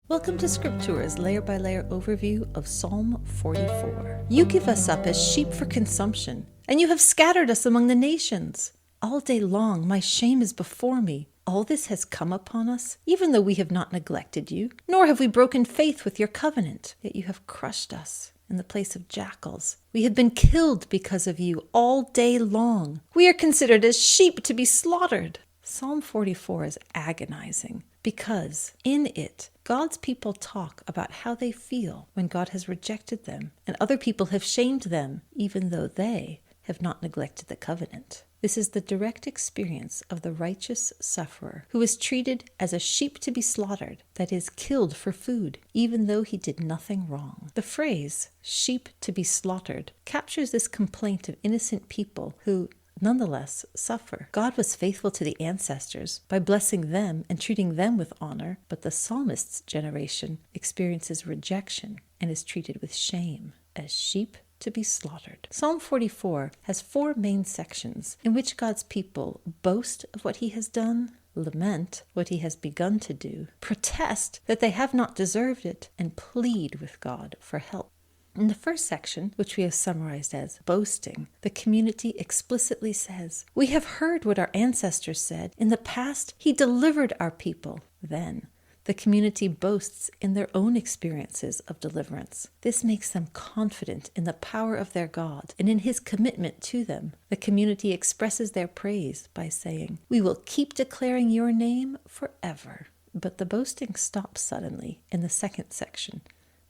Welcome to Scriptura's layer-by-layer overview of Psalm 44. You give us up as sheep for consumption, and you have scattered us among the nations. All day long my shame is before me. All this has come upon us, even though we have not neglected you, nor have we broken faith with your covenant. Yet you have crushed us in the place of jackals. We have been killed because of you all day long. We are considered as sheep to be slaughtered. Psalm 44 is agonizing because in it, God's people talk about how they feel when God has rejected them, and other people have shamed them, even though they have not neglected the covenant. This is the direct experience of the righteous sufferer who is treated as a sheep to be slaughtered, that is, killed for food, even though he did nothing wrong. The phrase, sheep to be slaughtered, captures this complaint of innocent people who, nonetheless, suffer. God was faithful to the ancestors by blessing them and treating them with honor, but the psalmist's generation experiences rejection and is treated with shame as sheep to be slaughtered. Psalm 44 has 4 main sections in which God's people boast of what he has done, lament what he has begun to do, protest that they have not deserved it, and plead with God for help. In the first section, which we have summarized as boasting, the community explicitly says, "We have heard what our ancestors said. In the past, he delivered our people." Then, the community boasts in their own experiences of deliverance. This makes them confident in the power of their God and in his commitment to them. The community expresses their praise by saying, "We will keep declaring your name forever." But the boasting stops suddenly in the second section,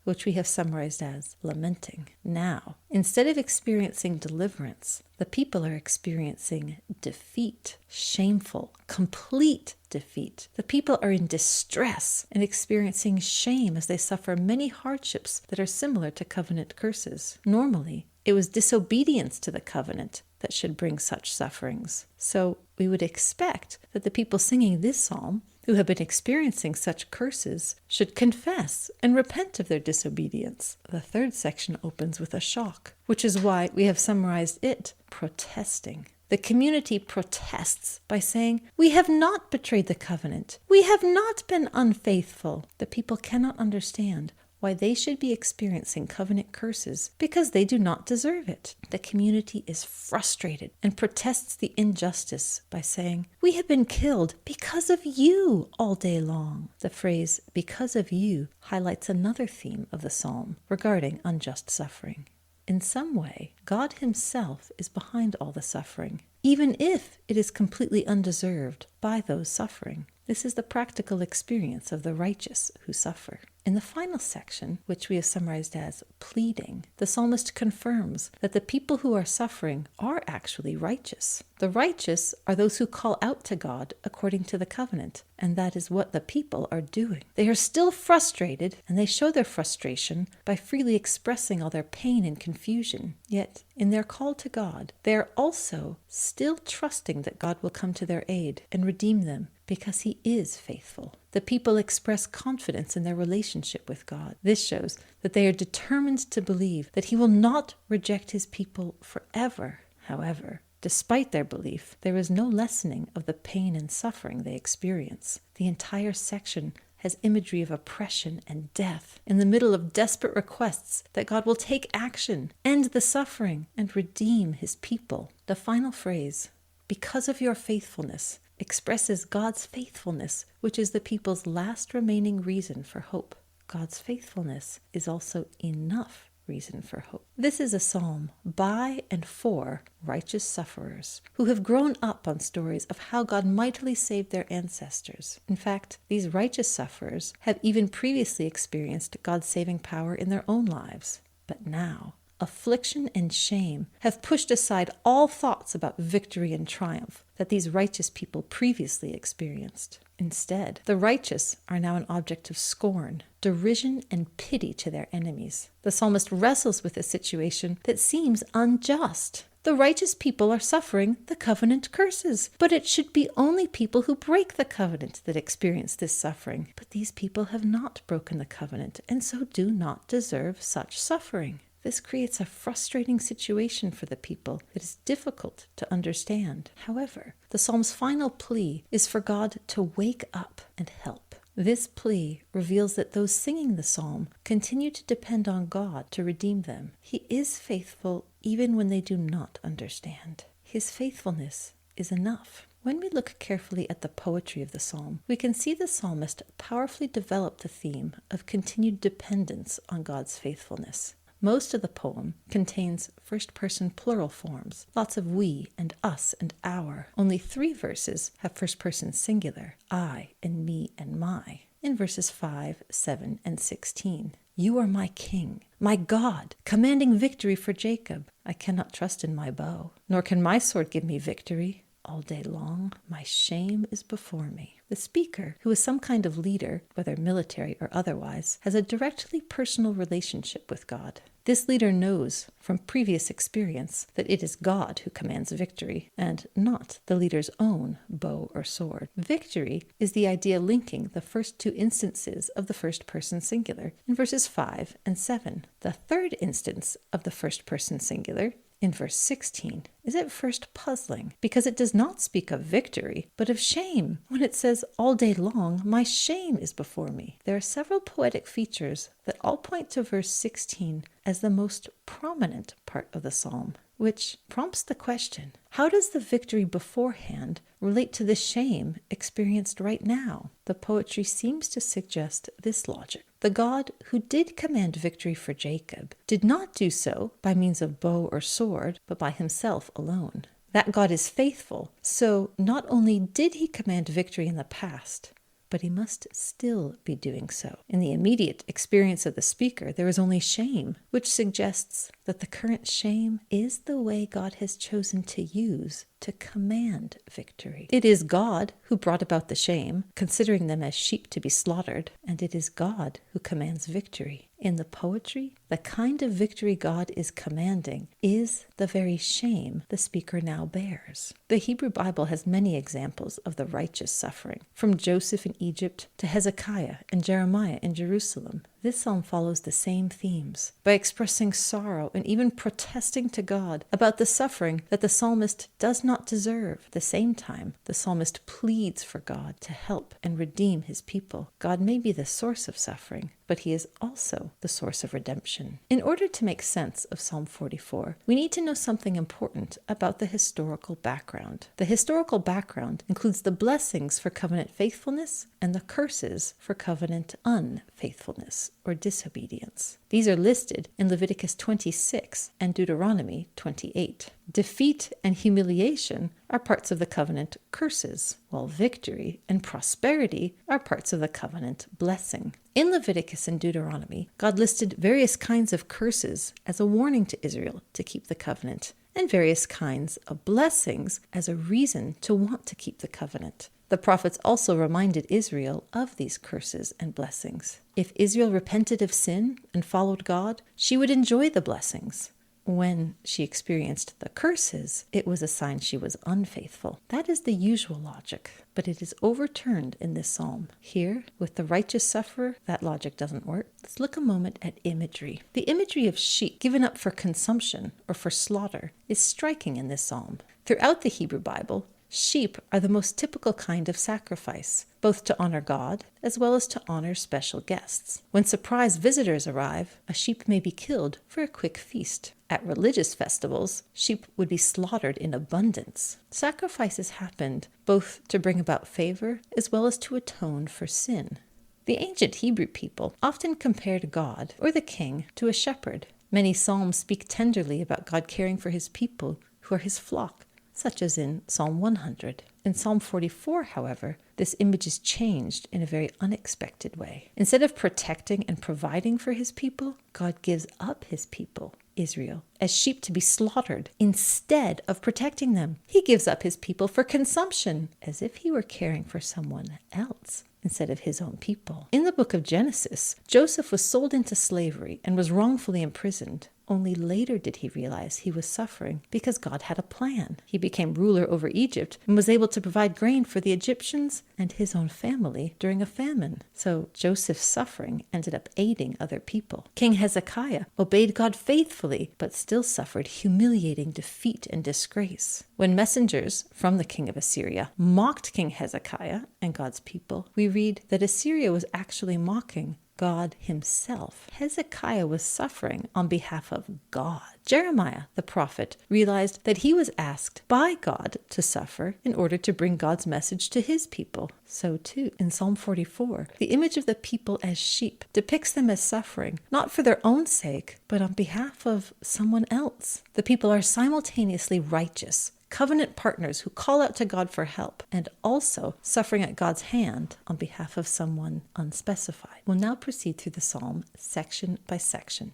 which we have summarized as lamenting. Now, instead of experiencing deliverance, the people are experiencing defeat, shameful, complete defeat. The people are in distress and experiencing shame as they suffer many hardships that are similar to covenant curses. Normally, it was disobedience to the covenant that should bring such sufferings. So we would expect that the people singing this psalm, who have been experiencing such curses, should confess and repent of their disobedience. The third section opens with a shock, which is why we have summarized it, protesting. The community protests by saying, "We have not betrayed the covenant. We have not been unfaithful." The people cannot understand why they should be experiencing covenant curses because they do not deserve it. The community is frustrated and protests the injustice by saying, "We have been killed because of you all day long." The phrase, "because of you," highlights another theme of the psalm regarding unjust suffering. In some way, God himself is behind all the suffering, even if it is completely undeserved by those suffering. This is the practical experience of the righteous who suffer. In the final section, which we have summarized as pleading, the psalmist confirms that the people who are suffering are actually righteous. The righteous are those who call out to God according to the covenant, and that is what the people are doing. They are still frustrated, and they show their frustration by freely expressing all their pain and confusion. Yet, in their call to God, they are also still trusting that God will come to their aid and redeem them, because he is faithful. The people express confidence in their relationship with God. This shows that they are determined to believe that he will not reject his people forever. However, despite their belief, there is no lessening of the pain and suffering they experience. The entire section has imagery of oppression and death in the middle of desperate requests that God will take action, end the suffering, and redeem his people. The final phrase, "because of your faithfulness," expresses God's faithfulness, which is the people's last remaining reason for hope. God's faithfulness is also enough reason for hope. This is a psalm by and for righteous sufferers who have grown up on stories of how God mightily saved their ancestors. In fact, these righteous sufferers have even previously experienced God's saving power in their own lives. But now, affliction and shame have pushed aside all thoughts about victory and triumph that these righteous people previously experienced. Instead, the righteous are now an object of scorn, derision, and pity to their enemies. The psalmist wrestles with a situation that seems unjust. The righteous people are suffering the covenant curses, but it should be only people who break the covenant that experience this suffering. But these people have not broken the covenant, and so do not deserve such suffering. This creates a frustrating situation for the people that is difficult to understand. However, the psalm's final plea is for God to wake up and help. This plea reveals that those singing the psalm continue to depend on God to redeem them. He is faithful even when they do not understand. His faithfulness is enough. When we look carefully at the poetry of the psalm, we can see the psalmist powerfully develop the theme of continued dependence on God's faithfulness. Most of the poem contains first-person plural forms, lots of we and us and our. Only 3 verses have first-person singular, I and me and my, in verses 5, 7, and 16. You are my king, my God, commanding victory for Jacob. I cannot trust in my bow, nor can my sword give me victory. All day long, my shame is before me. The speaker, who is some kind of leader, whether military or otherwise, has a directly personal relationship with God. This leader knows from previous experience that it is God who commands victory, and not the leader's own bow or sword. Victory is the idea linking the first 2 instances of the first person singular in verses 5 and 7. The third instance of the first person singular in verse 16 is at first puzzling because it does not speak of victory, but of shame. When it says, all day long, my shame is before me. There are several poetic features that all point to verse 16 as the most prominent part of the psalm, which prompts the question, how does the victory beforehand relate to the shame experienced right now? The poetry seems to suggest this logic. The God who did command victory for Jacob did not do so by means of bow or sword, but by himself alone. That God is faithful, so not only did he command victory in the past, but he must still be doing so. In the immediate experience of the speaker, there is only shame, which suggests that the current shame is the way God has chosen to use to command victory. It is God who brought about the shame, considering them as sheep to be slaughtered, and it is God who commands victory. In the poetry, the kind of victory God is commanding is the very shame the speaker now bears. The Hebrew Bible has many examples of the righteous suffering, from Joseph in Egypt to Hezekiah and Jeremiah in Jerusalem. This psalm follows the same themes by expressing sorrow and even protesting to God about the suffering that the psalmist does not deserve. At the same time, the psalmist pleads for God to help and redeem his people. God may be the source of suffering, but he is also the source of redemption. In order to make sense of Psalm 44, we need to know something important about the historical background. The historical background includes the blessings for covenant faithfulness and the curses for covenant unfaithfulness or disobedience. These are listed in Leviticus 26 and Deuteronomy 28. Defeat and humiliation are parts of the covenant curses, while victory and prosperity are parts of the covenant blessing. In Leviticus and Deuteronomy, God listed various kinds of curses as a warning to Israel to keep the covenant, and various kinds of blessings as a reason to want to keep the covenant. The prophets also reminded Israel of these curses and blessings. If Israel repented of sin and followed God, she would enjoy the blessings. When she experienced the curses, it was a sign she was unfaithful. That is the usual logic, but it is overturned in this psalm. Here, with the righteous sufferer, that logic doesn't work. Let's look a moment at imagery. The imagery of sheep given up for consumption or for slaughter is striking in this psalm. Throughout the Hebrew Bible, sheep are the most typical kind of sacrifice, both to honor God as well as to honor special guests. When surprise visitors arrive, a sheep may be killed for a quick feast. At religious festivals, sheep would be slaughtered in abundance. Sacrifices happened both to bring about favor as well as to atone for sin. The ancient Hebrew people often compared God, or the king, to a shepherd. Many psalms speak tenderly about God caring for his people who are his flock, such as in Psalm 100. In Psalm 44, however, this image is changed in a very unexpected way. Instead of protecting and providing for his people, God gives up his people, Israel, as sheep to be slaughtered instead of protecting them. He gives up his people for consumption, as if he were caring for someone else instead of his own people. In the book of Genesis, Joseph was sold into slavery and was wrongfully imprisoned. Only later did he realize he was suffering because God had a plan. He became ruler over Egypt and was able to provide grain for the Egyptians and his own family during a famine. So Joseph's suffering ended up aiding other people. King Hezekiah obeyed God faithfully successfully, but still suffered humiliating defeat and disgrace. When messengers from the king of Assyria mocked King Hezekiah and God's people, we read that Assyria was actually mocking God himself. Hezekiah was suffering on behalf of God. Jeremiah, the prophet, realized that he was asked by God to suffer in order to bring God's message to his people. So too, in Psalm 44, the image of the people as sheep depicts them as suffering, not for their own sake, but on behalf of someone else. The people are simultaneously righteous, covenant partners who call out to God for help, and also suffering at God's hand on behalf of someone unspecified. We'll now proceed through the psalm section by section.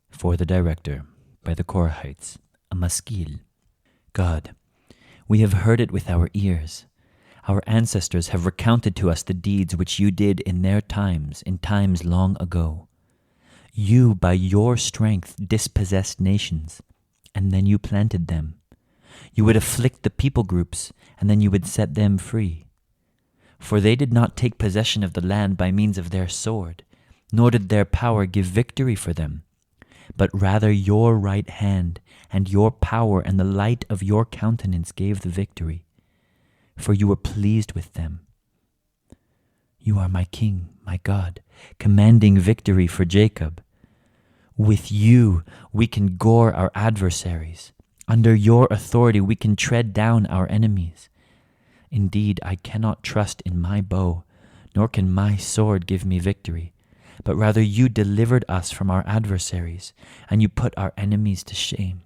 For the director, by the Korahites, a maskil. God, we have heard it with our ears. Our ancestors have recounted to us the deeds which you did in their times, in times long ago. You, by your strength, dispossessed nations, and then you planted them. You would afflict the people groups, and then you would set them free. For they did not take possession of the land by means of their sword, nor did their power give victory for them, but rather your right hand and your power and the light of your countenance gave the victory, for you were pleased with them. You are my King, my God, commanding victory for Jacob. With you we can gore our adversaries. Under your authority we can tread down our enemies. Indeed, I cannot trust in my bow, nor can my sword give me victory. But rather you delivered us from our adversaries, and you put our enemies to shame.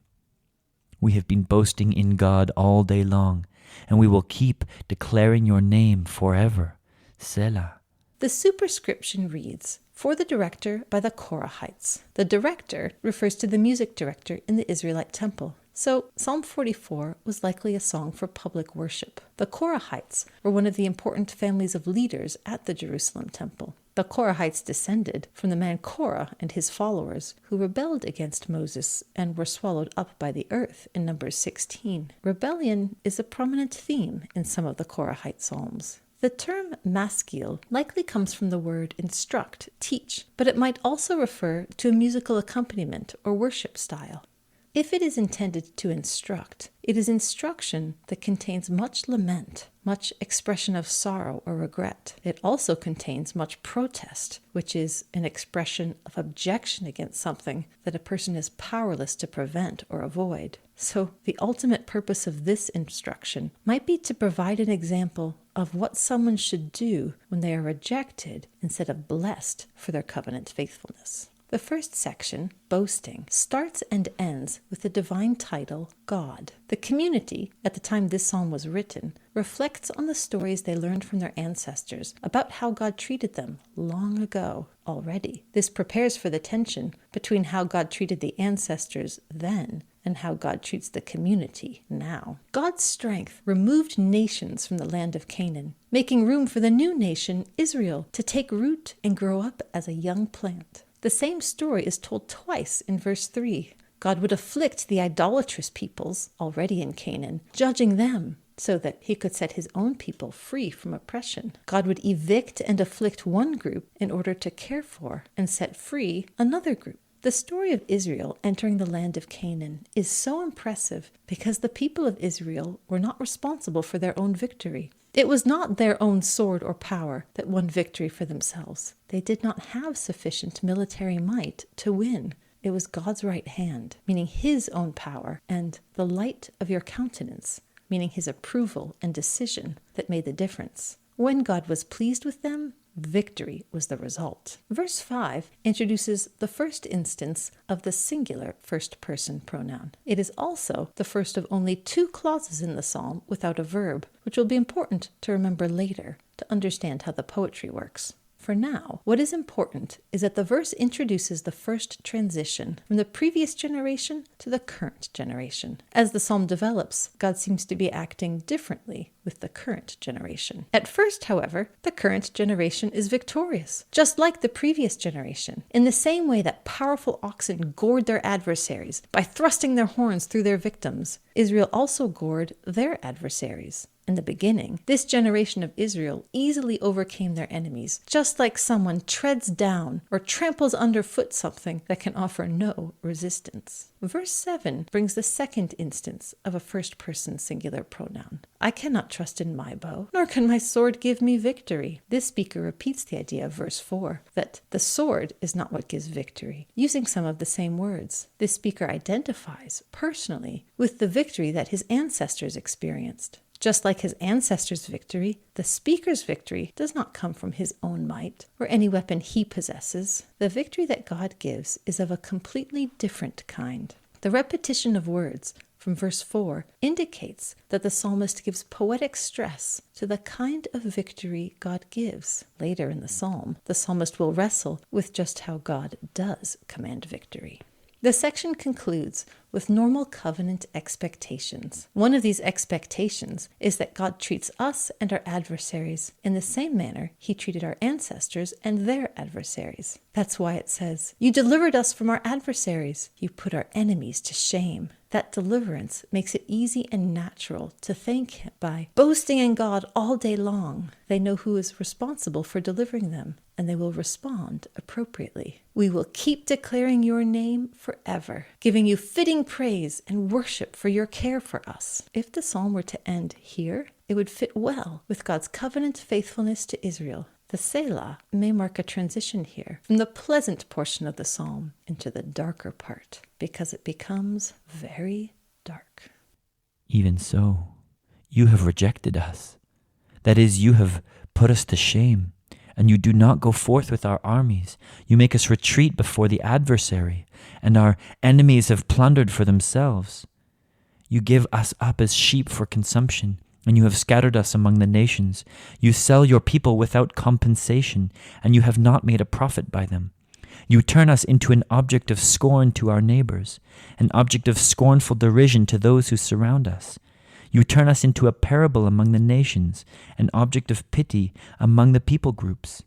We have been boasting in God all day long, and we will keep declaring your name forever. Selah. The superscription reads, for the director by the Korahites. The director refers to the music director in the Israelite temple. So Psalm 44 was likely a song for public worship. The Korahites were one of the important families of leaders at the Jerusalem temple. The Korahites descended from the man Korah and his followers, who rebelled against Moses and were swallowed up by the earth in Numbers 16. Rebellion is a prominent theme in some of the Korahite psalms. The term maskil likely comes from the word instruct, teach, but it might also refer to a musical accompaniment or worship style. If it is intended to instruct, it is instruction that contains much lament, much expression of sorrow or regret. It also contains much protest, which is an expression of objection against something that a person is powerless to prevent or avoid. So the ultimate purpose of this instruction might be to provide an example of what someone should do when they are rejected instead of blessed for their covenant faithfulness. The first section, boasting, starts and ends with the divine title, God. The community, at the time this psalm was written, reflects on the stories they learned from their ancestors about how God treated them long ago already. This prepares for the tension between how God treated the ancestors then and how God treats the community now. God's strength removed nations from the land of Canaan, making room for the new nation, Israel, to take root and grow up as a young plant. The same story is told twice in verse 3. God would afflict the idolatrous peoples already in Canaan, judging them so that he could set his own people free from oppression. God would evict and afflict one group in order to care for and set free another group. The story of Israel entering the land of Canaan is so impressive because the people of Israel were not responsible for their own victory. It was not their own sword or power that won victory for themselves. They did not have sufficient military might to win. It was God's right hand, meaning his own power, and the light of your countenance, meaning his approval and decision, that made the difference. When God was pleased with them, victory was the result. Verse 5 introduces the first instance of the singular first-person pronoun. It is also the first of only 2 clauses in the psalm without a verb, which will be important to remember later to understand how the poetry works. For now, what is important is that the verse introduces the first transition from the previous generation to the current generation. As the psalm develops, God seems to be acting differently with the current generation. At first, however, the current generation is victorious, just like the previous generation. In the same way that powerful oxen gored their adversaries by thrusting their horns through their victims, Israel also gored their adversaries. In the beginning, this generation of Israel easily overcame their enemies, just like someone treads down or tramples underfoot something that can offer no resistance. Verse 7 brings the second instance of a first-person singular pronoun. I cannot trust in my bow, nor can my sword give me victory. This speaker repeats the idea of verse 4, that the sword is not what gives victory, using some of the same words. This speaker identifies personally with the victory that his ancestors experienced. Just like his ancestors' victory, the speaker's victory does not come from his own might or any weapon he possesses. The victory that God gives is of a completely different kind. The repetition of words from verse 4 indicates that the psalmist gives poetic stress to the kind of victory God gives. Later in the psalm, the psalmist will wrestle with just how God does command victory. The section concludes with normal covenant expectations. One of these expectations is that God treats us and our adversaries in the same manner he treated our ancestors and their adversaries. That's why it says, "You delivered us from our adversaries. You put our enemies to shame." That deliverance makes it easy and natural to thank him by boasting in God all day long. They know who is responsible for delivering them, and they will respond appropriately. We will keep declaring your name forever, giving you fitting praise and worship for your care for us. If the psalm were to end here, it would fit well with God's covenant faithfulness to Israel. The Selah may mark a transition here from the pleasant portion of the psalm into the darker part, because it becomes very dark. Even so, you have rejected us. That is, you have put us to shame, and you do not go forth with our armies. You make us retreat before the adversary, and our enemies have plundered for themselves. You give us up as sheep for consumption, and you have scattered us among the nations. You sell your people without compensation, and you have not made a profit by them. You turn us into an object of scorn to our neighbors, an object of scornful derision to those who surround us. You turn us into a parable among the nations, an object of pity among the people groups.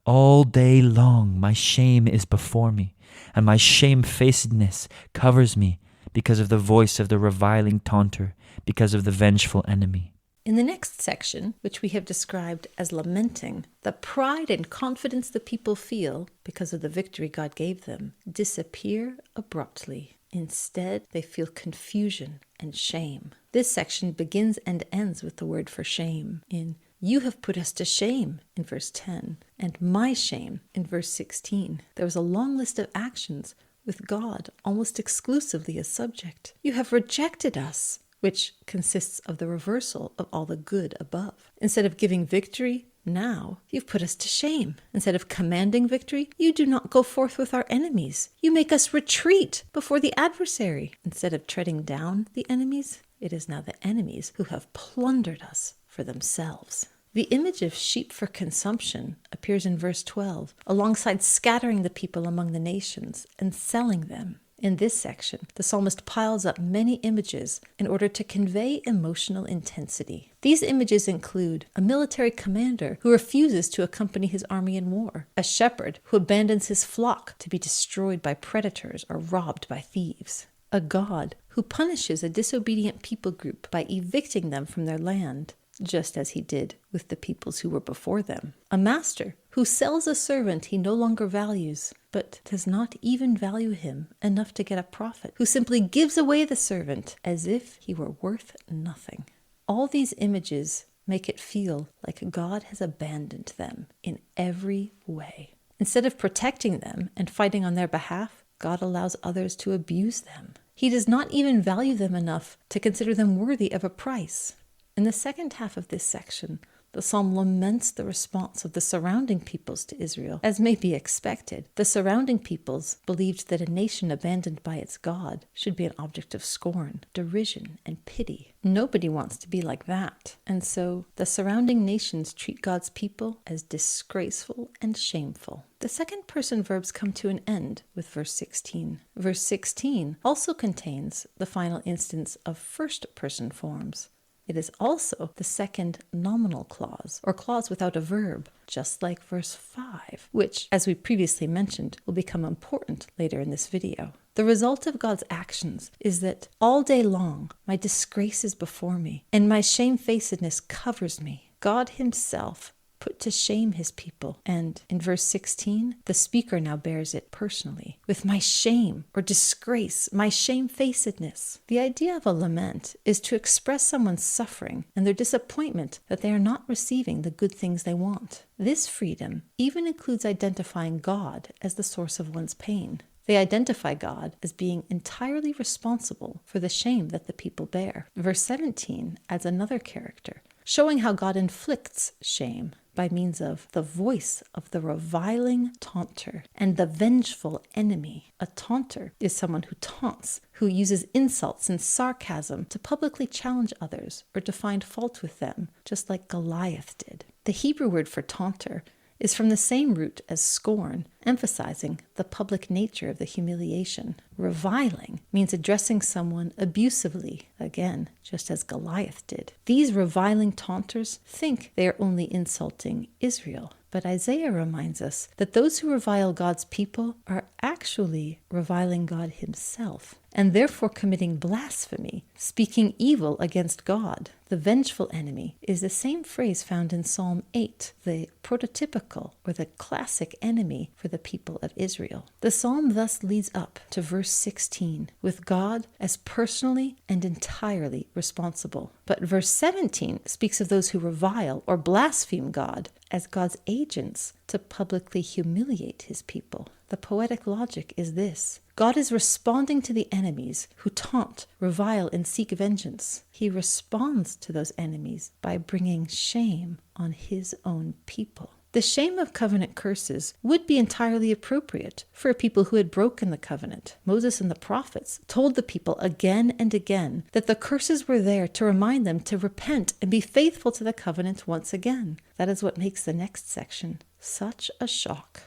All day long my shame is before me, and my shamefacedness covers me because of the voice of the reviling taunter, because of the vengeful enemy. In the next section, which we have described as lamenting, the pride and confidence the people feel because of the victory God gave them disappear abruptly. Instead, they feel confusion and shame. This section begins and ends with the word for shame in "You have put us to shame" in verse 10 and "my shame" in verse 16. There was a long list of actions with God almost exclusively as subject. You have rejected us, which consists of the reversal of all the good above. Instead of giving victory, now you've put us to shame. Instead of commanding victory, you do not go forth with our enemies. You make us retreat before the adversary. Instead of treading down the enemies, it is now the enemies who have plundered us for themselves. The image of sheep for consumption appears in verse 12, alongside scattering the people among the nations and selling them. In this section, the psalmist piles up many images in order to convey emotional intensity. These images include a military commander who refuses to accompany his army in war, a shepherd who abandons his flock to be destroyed by predators or robbed by thieves, a God who punishes a disobedient people group by evicting them from their land, just as he did with the peoples who were before them, a master who sells a servant he no longer values, but does not even value him enough to get a profit, who simply gives away the servant as if he were worth nothing. All these images make it feel like God has abandoned them in every way. Instead of protecting them and fighting on their behalf, God allows others to abuse them. He does not even value them enough to consider them worthy of a price. In the second half of this section, the psalm laments the response of the surrounding peoples to Israel, as may be expected. The surrounding peoples believed that a nation abandoned by its God should be an object of scorn, derision, and pity. Nobody wants to be like that. And so the surrounding nations treat God's people as disgraceful and shameful. The second person verbs come to an end with verse 16. Verse 16 also contains the final instance of first person forms. It is also the second nominal clause, or clause without a verb, just like verse 5, which, as we previously mentioned, will become important later in this video. The result of God's actions is that all day long my disgrace is before me, and my shamefacedness covers me. God himself put to shame his people, and in verse 16, the speaker now bears it personally, with my shame or disgrace, my shamefacedness. The idea of a lament is to express someone's suffering and their disappointment that they are not receiving the good things they want. This freedom even includes identifying God as the source of one's pain. They identify God as being entirely responsible for the shame that the people bear. Verse 17 adds another character, showing how God inflicts shame by means of the voice of the reviling taunter and the vengeful enemy. A taunter is someone who taunts, who uses insults and sarcasm to publicly challenge others or to find fault with them, just like Goliath did. The Hebrew word for taunter is from the same root as scorn, emphasizing the public nature of the humiliation. Reviling means addressing someone abusively, again, just as Goliath did. These reviling taunters think they are only insulting Israel, but Isaiah reminds us that those who revile God's people are actually reviling God himself, and therefore committing blasphemy, speaking evil against God. The vengeful enemy is the same phrase found in Psalm 8, the prototypical or the classic enemy for the people of Israel. The psalm thus leads up to verse 16, with God as personally and entirely responsible. But verse 17 speaks of those who revile or blaspheme God as God's agents to publicly humiliate his people. The poetic logic is this: God is responding to the enemies who taunt, revile, and seek vengeance. He responds to those enemies by bringing shame on his own people. The shame of covenant curses would be entirely appropriate for a people who had broken the covenant. Moses and the prophets told the people again and again that the curses were there to remind them to repent and be faithful to the covenant once again. That is what makes the next section such a shock.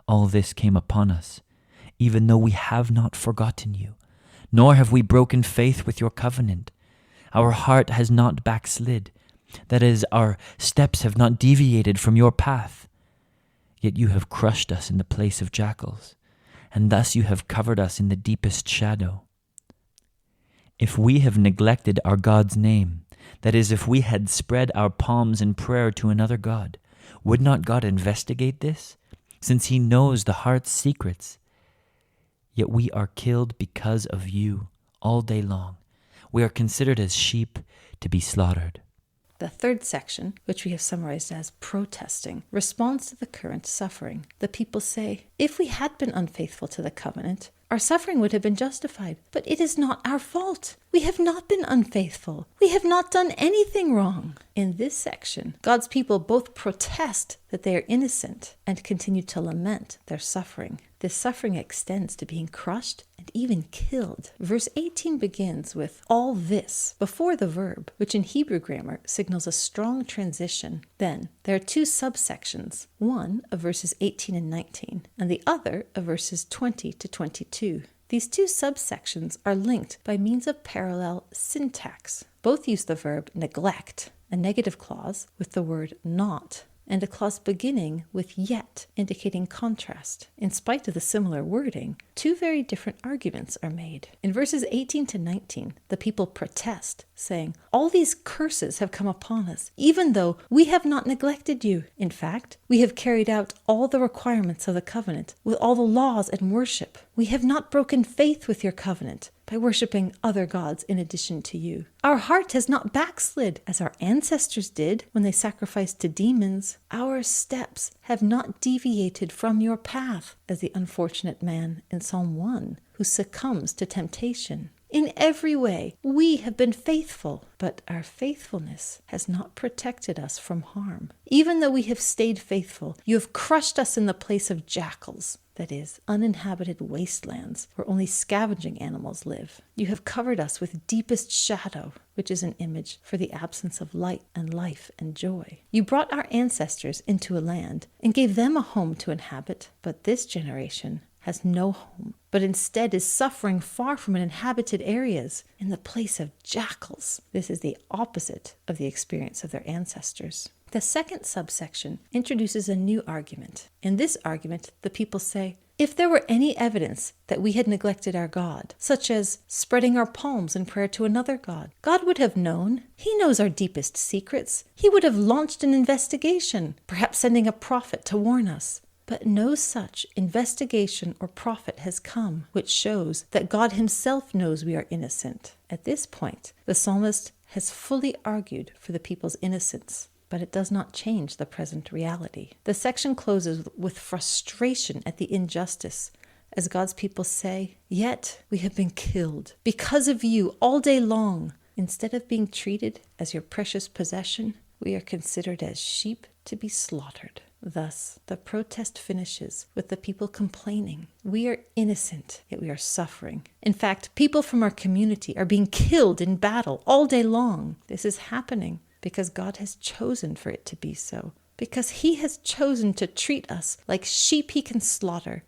All this came upon us, even though we have not forgotten you, nor have we broken faith with your covenant. Our heart has not backslid. That is, our steps have not deviated from your path. Yet you have crushed us in the place of jackals, and thus you have covered us in the deepest shadow. If we have neglected our God's name, that is, if we had spread our palms in prayer to another God, would not God investigate this, since he knows the heart's secrets? Yet we are killed because of you all day long. We are considered as sheep to be slaughtered. The third section, which we have summarized as protesting, responds to the current suffering. The people say, if we had been unfaithful to the covenant, our suffering would have been justified. But it is not our fault. We have not been unfaithful. We have not done anything wrong. In this section, God's people both protest that they are innocent and continue to lament their suffering. This suffering extends to being crushed and even killed. Verse 18 begins with all this before the verb, which in Hebrew grammar signals a strong transition. Then there are two subsections, one of verses 18 and 19, and the other of verses 20 to 22. These two subsections are linked by means of parallel syntax. Both use the verb neglect, a negative clause with the word not, and a clause beginning with yet, indicating contrast. In spite of the similar wording, two very different arguments are made. In verses 18 to 19, the people protest, saying, all these curses have come upon us, even though we have not neglected you. In fact, we have carried out all the requirements of the covenant with all the laws and worship. We have not broken faith with your covenant by worshiping other gods in addition to you. Our heart has not backslid as our ancestors did when they sacrificed to demons. Our steps have not deviated from your path as the unfortunate man in Psalm 1 who succumbs to temptation. In every way, we have been faithful, but our faithfulness has not protected us from harm. Even though we have stayed faithful, you have crushed us in the place of jackals, that is, uninhabited wastelands where only scavenging animals live. You have covered us with deepest shadow, which is an image for the absence of light and life and joy. You brought our ancestors into a land and gave them a home to inhabit, but this generation has no home but instead is suffering far from inhabited areas in the place of jackals. This is the opposite of the experience of their ancestors. The second subsection introduces a new argument. In this argument, the people say, if there were any evidence that we had neglected our God, such as spreading our palms in prayer to another God, God would have known. He knows our deepest secrets. He would have launched an investigation, perhaps sending a prophet to warn us. But no such investigation or prophet has come, which shows that God himself knows we are innocent. At this point, the psalmist has fully argued for the people's innocence, but it does not change the present reality. The section closes with frustration at the injustice, as God's people say, "Yet we have been killed because of you all day long. Instead of being treated as your precious possession, we are considered as sheep to be slaughtered." Thus, the protest finishes with the people complaining, "We are innocent, yet we are suffering. In fact, people from our community are being killed in battle all day long. This is happening because God has chosen for it to be so, because he has chosen to treat us like sheep he can slaughter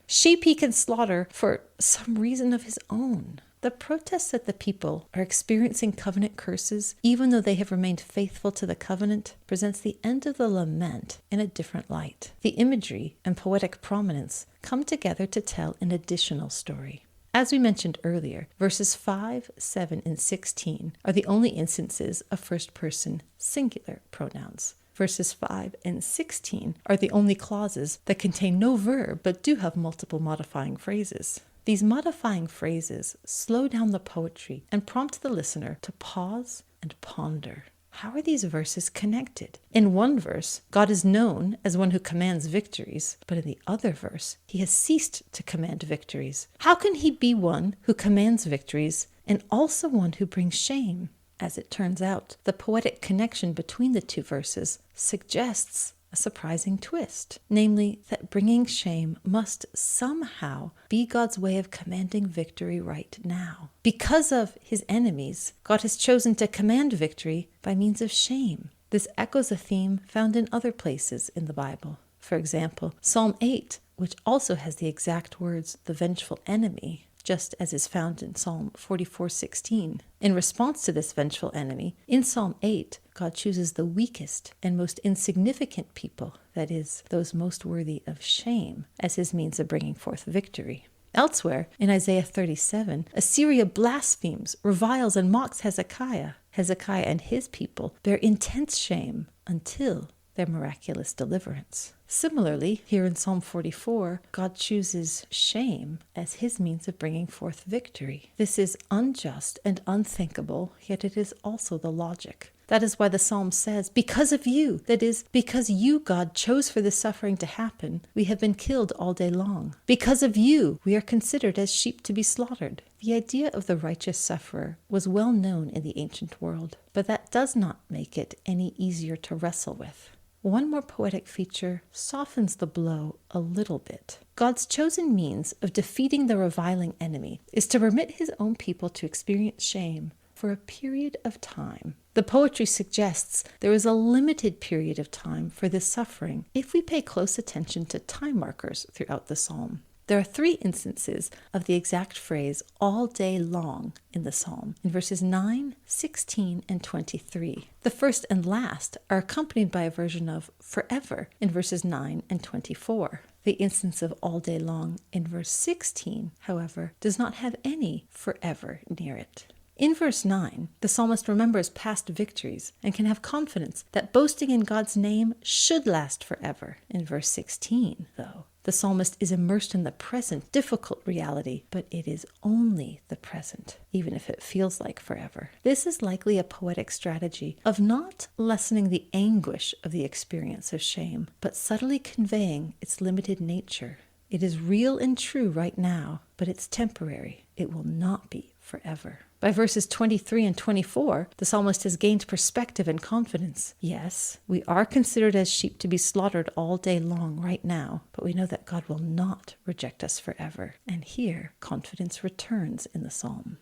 for some reason of his own." The protests that the people are experiencing covenant curses, even though they have remained faithful to the covenant, presents the end of the lament in a different light. The imagery and poetic prominence come together to tell an additional story. As we mentioned earlier, verses 5, 7, and 16 are the only instances of first-person singular pronouns. Verses 5 and 16 are the only clauses that contain no verb but do have multiple modifying phrases. These modifying phrases slow down the poetry and prompt the listener to pause and ponder. How are these verses connected? In one verse, God is known as one who commands victories, but in the other verse, he has ceased to command victories. How can he be one who commands victories and also one who brings shame? As it turns out, the poetic connection between the two verses suggests a surprising twist, namely that bringing shame must somehow be God's way of commanding victory right now. Because of his enemies, God has chosen to command victory by means of shame. This echoes a theme found in other places in the Bible. For example, Psalm 8, which also has the exact words, "the vengeful enemy," just as is found in Psalm 44:16. In response to this vengeful enemy, in Psalm 8, God chooses the weakest and most insignificant people, that is, those most worthy of shame, as his means of bringing forth victory. Elsewhere, in Isaiah 37, Assyria blasphemes, reviles, and mocks Hezekiah. Hezekiah and his people bear intense shame until their miraculous deliverance. Similarly, here in Psalm 44, God chooses shame as his means of bringing forth victory. This is unjust and unthinkable, yet it is also the logic. That is why the psalm says, "Because of you," that is, because you, God, chose for this suffering to happen, we have been killed all day long. Because of you, we are considered as sheep to be slaughtered. The idea of the righteous sufferer was well known in the ancient world, but that does not make it any easier to wrestle with. One more poetic feature softens the blow a little bit. God's chosen means of defeating the reviling enemy is to permit his own people to experience shame for a period of time. The poetry suggests there is a limited period of time for this suffering if we pay close attention to time markers throughout the psalm. There are 3 instances of the exact phrase "all day long" in the psalm, in verses 9, 16, and 23. The first and last are accompanied by a version of "forever" in verses 9 and 24. The instance of "all day long" in verse 16, however, does not have any "forever" near it. In verse 9, the psalmist remembers past victories and can have confidence that boasting in God's name should last forever. In verse 16, though, the psalmist is immersed in the present difficult reality, but it is only the present, even if it feels like forever. This is likely a poetic strategy of not lessening the anguish of the experience of shame, but subtly conveying its limited nature. It is real and true right now, but it's temporary. It will not be forever. By verses 23 and 24, the psalmist has gained perspective and confidence. Yes, we are considered as sheep to be slaughtered all day long right now, but we know that God will not reject us forever. And here, confidence returns in the psalm.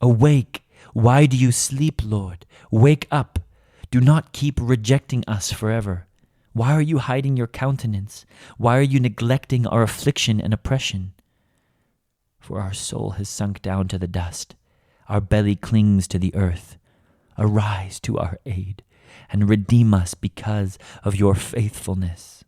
Awake! Why do you sleep, Lord? Wake up! Do not keep rejecting us forever. Why are you hiding your countenance? Why are you neglecting our affliction and oppression? for our soul has sunk down to the dust. Our belly clings to the earth. Arise to our aid and redeem us because of your faithfulness.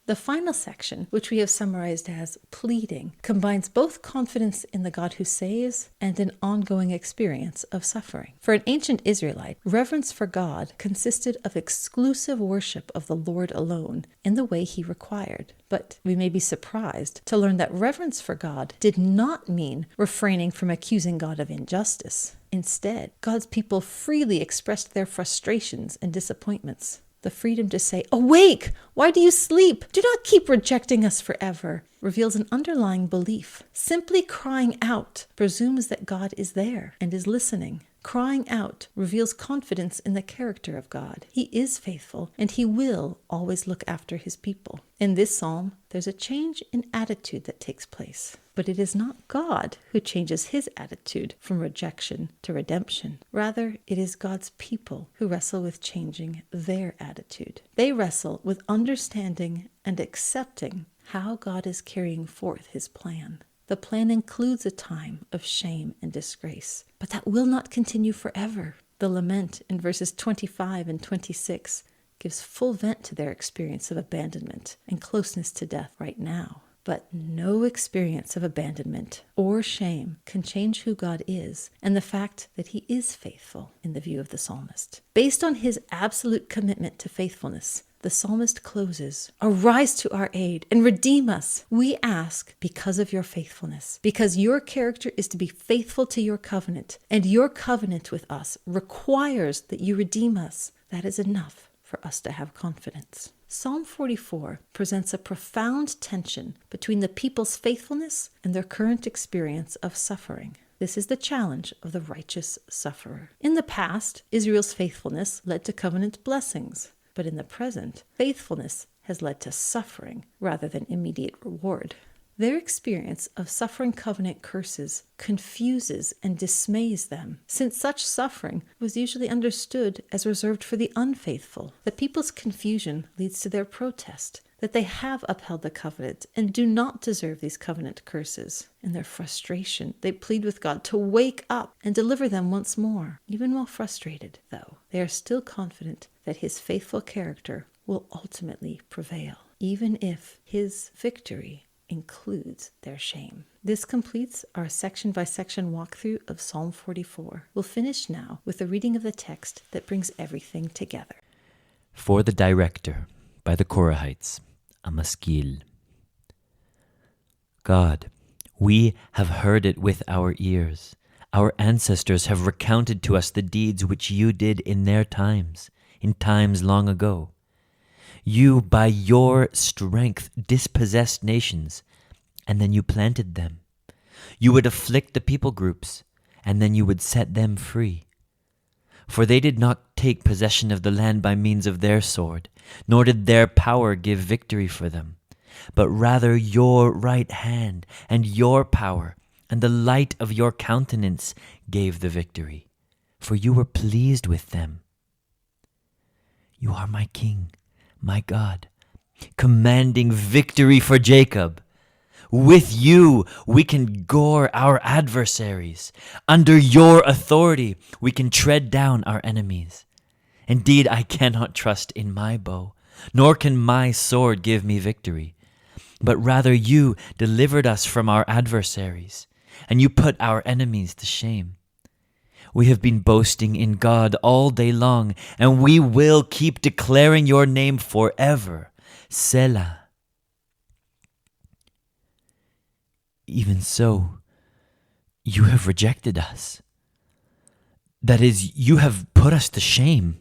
The final section, which we have summarized as pleading, combines both confidence in the God who saves and an ongoing experience of suffering. For an ancient Israelite, reverence for God consisted of exclusive worship of the Lord alone in the way he required. But we may be surprised to learn that reverence for God did not mean refraining from accusing God of injustice. Instead, God's people freely expressed their frustrations and disappointments. The freedom to say, "Awake! Why do you sleep? Do not keep rejecting us forever," reveals an underlying belief. Simply crying out presumes that God is there and is listening. Crying out reveals confidence in the character of God. He is faithful, and he will always look after his people. In this psalm, there's a change in attitude that takes place. But it is not God who changes his attitude from rejection to redemption. Rather, it is God's people who wrestle with changing their attitude. They wrestle with understanding and accepting how God is carrying forth his plan. The plan includes a time of shame and disgrace, but that will not continue forever. The lament in verses 25 and 26 gives full vent to their experience of abandonment and closeness to death right now. But no experience of abandonment or shame can change who God is and the fact that he is faithful in the view of the psalmist. Based on his absolute commitment to faithfulness, the psalmist closes, "Arise to our aid and redeem us. We ask because of your faithfulness, because your character is to be faithful to your covenant, and your covenant with us requires that you redeem us." That is enough for us to have confidence. Psalm 44 presents a profound tension between the people's faithfulness and their current experience of suffering. This is the challenge of the righteous sufferer. In the past, Israel's faithfulness led to covenant blessings. But in the present, faithfulness has led to suffering rather than immediate reward. Their experience of suffering covenant curses confuses and dismays them, since such suffering was usually understood as reserved for the unfaithful. The people's confusion leads to their protest, that they have upheld the covenant and do not deserve these covenant curses. In their frustration, they plead with God to wake up and deliver them once more. Even while frustrated, though, they are still confident that his faithful character will ultimately prevail, even if his victory includes their shame. This completes our section-by-section walkthrough of Psalm 44. We'll finish now with a reading of the text that brings everything together. For the Director, by the Korahites, a maskil. God, we have heard it with our ears. Our ancestors have recounted to us the deeds which you did in their times, in times long ago. You, by your strength, dispossessed nations, and then you planted them. You would afflict the people groups, and then you would set them free. For they did not take possession of the land by means of their sword, nor did their power give victory for them, but rather your right hand and your power and the light of your countenance gave the victory, for you were pleased with them. You are my King, my God, commanding victory for Jacob. With you, we can gore our adversaries. Under your authority, we can tread down our enemies. Indeed, I cannot trust in my bow, nor can my sword give me victory. But rather you delivered us from our adversaries, and you put our enemies to shame. We have been boasting in God all day long, and we will keep declaring your name forever. Selah. Even so, you have rejected us. That is, you have put us to shame,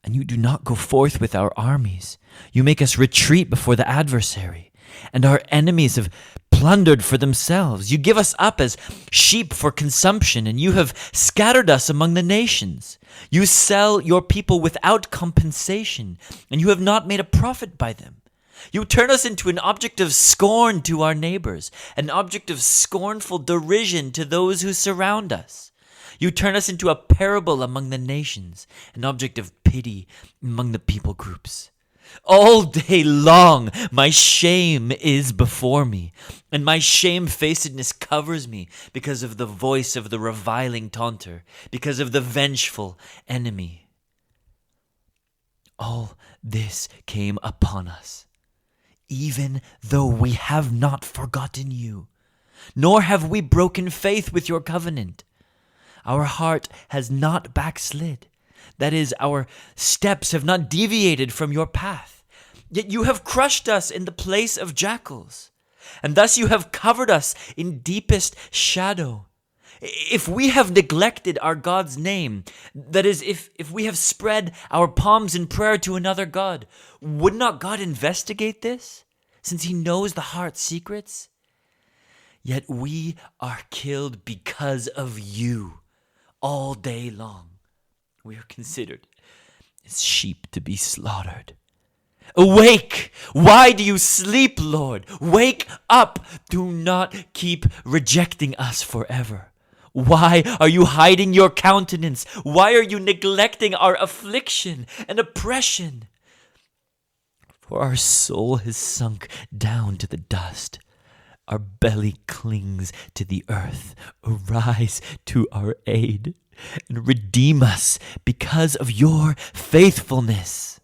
and you do not go forth with our armies. You make us retreat before the adversary, and our enemies have plundered for themselves. You give us up as sheep for consumption, and you have scattered us among the nations. You sell your people without compensation, and you have not made a profit by them. You turn us into an object of scorn to our neighbors, an object of scornful derision to those who surround us. You turn us into a parable among the nations, an object of pity among the people groups. All day long my shame is before me, and my shamefacedness covers me because of the voice of the reviling taunter, because of the vengeful enemy. All this came upon us, even though we have not forgotten you, nor have we broken faith with your covenant. Our heart has not backslid. That is, our steps have not deviated from your path. Yet you have crushed us in the place of jackals, and thus you have covered us in deepest shadow. If we have neglected our God's name, that is, if we have spread our palms in prayer to another God, would not God investigate this, since he knows the heart's secrets? Yet we are killed because of you all day long. We are considered as sheep to be slaughtered. Awake! Why do you sleep, Lord? Wake up! Do not keep rejecting us forever. Why are you hiding your countenance? Why are you neglecting our affliction and oppression? For our soul has sunk down to the dust. Our belly clings to the earth. Arise to our aid and redeem us because of your faithfulness.